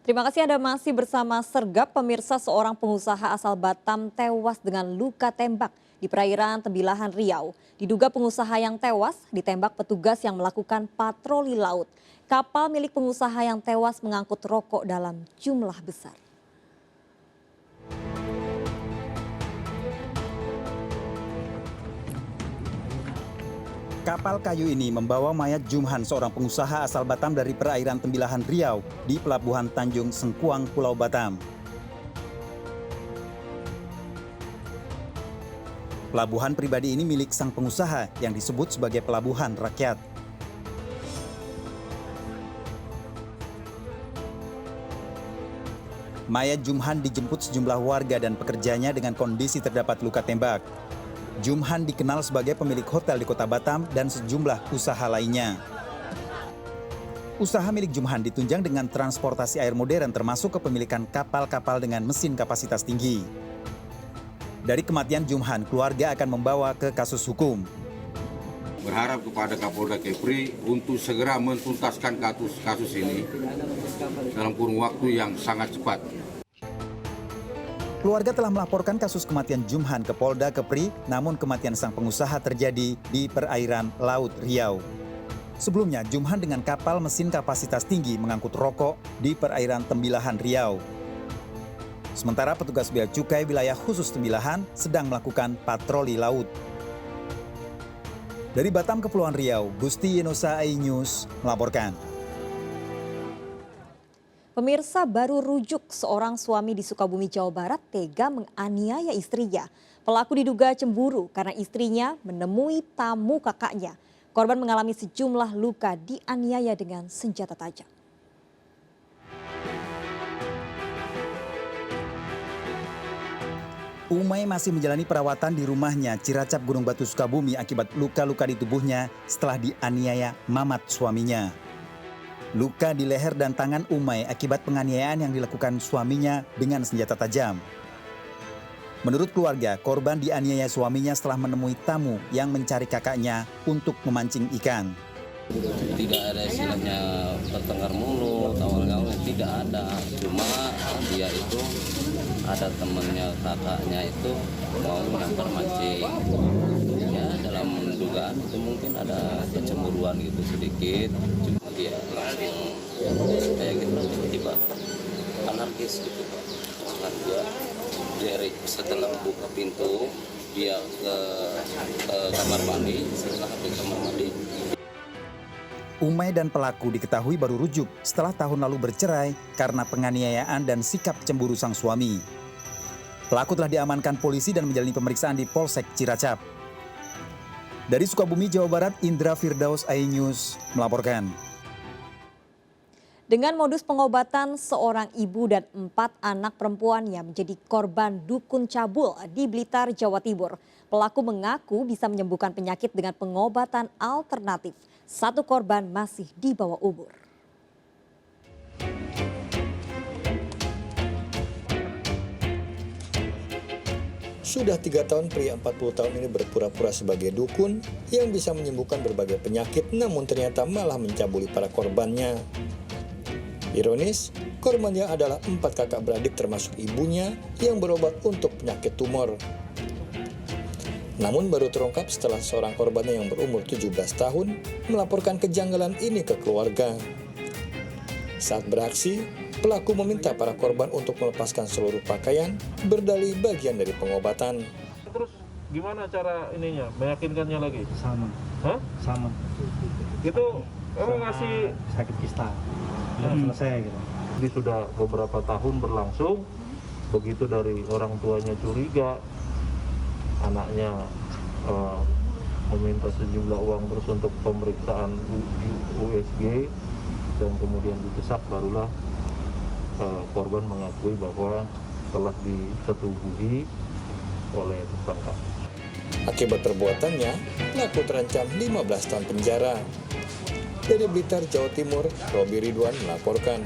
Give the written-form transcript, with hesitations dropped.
Terima kasih Anda masih bersama Sergap. Pemirsa, seorang pengusaha asal Batam tewas dengan luka tembak di perairan Tembilahan Riau. Diduga pengusaha yang tewas ditembak petugas yang melakukan patroli laut. Kapal milik pengusaha yang tewas mengangkut rokok dalam jumlah besar. Kapal kayu ini membawa mayat Jumhan, seorang pengusaha asal Batam dari perairan Tembilahan Riau di Pelabuhan Tanjung Sengkuang, Pulau Batam. Pelabuhan pribadi ini milik sang pengusaha yang disebut sebagai pelabuhan rakyat. Mayat Jumhan dijemput sejumlah warga dan pekerjanya dengan kondisi terdapat luka tembak. Jumhan dikenal sebagai pemilik hotel di Kota Batam dan sejumlah usaha lainnya. Usaha milik Jumhan ditunjang dengan transportasi air modern termasuk kepemilikan kapal-kapal dengan mesin kapasitas tinggi. Dari kematian Jumhan, keluarga akan membawa ke kasus hukum. Berharap kepada Kapolda Kepri untuk segera mentuntaskan kasus ini dalam kurun waktu yang sangat cepat. Keluarga telah melaporkan kasus kematian Jumhan ke Polda Kepri, namun kematian sang pengusaha terjadi di perairan Laut Riau. Sebelumnya, Jumhan dengan kapal mesin kapasitas tinggi mengangkut rokok di perairan Tembilahan Riau. Sementara petugas bea cukai wilayah khusus Tembilahan sedang melakukan patroli laut. Dari Batam, Kepulauan Riau, Gusti Yenosa iNews melaporkan. Pemirsa, baru rujuk seorang suami di Sukabumi, Jawa Barat tega menganiaya istrinya. Pelaku diduga cemburu karena istrinya menemui tamu kakaknya. Korban mengalami sejumlah luka dianiaya dengan senjata tajam. Umay masih menjalani perawatan di rumahnya Ciracap, Gunung Batu, Sukabumi akibat luka-luka di tubuhnya setelah dianiaya Mamat suaminya. Luka di leher dan tangan Umay akibat penganiayaan yang dilakukan suaminya dengan senjata tajam. Menurut keluarga, korban dianiaya suaminya setelah menemui tamu yang mencari kakaknya untuk memancing ikan. Tidak ada istilahnya bertengkar mulut, awalnya tidak ada. Cuma dia itu ada temannya kakaknya itu mau melempar mancing. Ya dalam dugaan itu mungkin ada kecemburuan gitu sedikit. Cuma dia langsung kayak gitu tiba-tiba anarkis gitu. Bahkan dia setelah buka pintu dia ke kamar mandi, setelah ke kamar mandi. Umay dan pelaku diketahui baru rujuk setelah tahun lalu bercerai karena penganiayaan dan sikap cemburu sang suami. Pelaku telah diamankan polisi dan menjalani pemeriksaan di Polsek Ciracap. Dari Sukabumi, Jawa Barat, Indra Firdaus iNews melaporkan. Dengan modus pengobatan, seorang ibu dan 4 anak perempuannya menjadi korban dukun cabul di Blitar, Jawa Timur. Pelaku mengaku bisa menyembuhkan penyakit dengan pengobatan alternatif. 1 korban masih di bawah umur. Sudah 3 tahun pria 40 tahun ini berpura-pura sebagai dukun yang bisa menyembuhkan berbagai penyakit, namun ternyata malah mencabuli para korbannya. Ironis, korbannya adalah 4 kakak beradik termasuk ibunya yang berobat untuk penyakit tumor. Namun baru terungkap setelah seorang korbannya yang berumur 17 tahun melaporkan kejanggalan ini ke keluarga. Saat beraksi, pelaku meminta para korban untuk melepaskan seluruh pakaian, berdalih bagian dari pengobatan. Terus gimana cara ininya, meyakinkannya lagi? Sama. Hah? Sama. Itu kamu ngasih Sakit kista. Selesai gitu. ini sudah beberapa tahun berlangsung, begitu dari orang tuanya curiga, anaknya meminta sejumlah uang terus untuk pemeriksaan USG dan kemudian didesak, barulah korban mengakui bahwa telah disetubuhi oleh tersangka. Akibat perbuatannya, pelaku terancam 15 tahun penjara. Dari Blitar, Jawa Timur, Robi Ridwan melaporkan.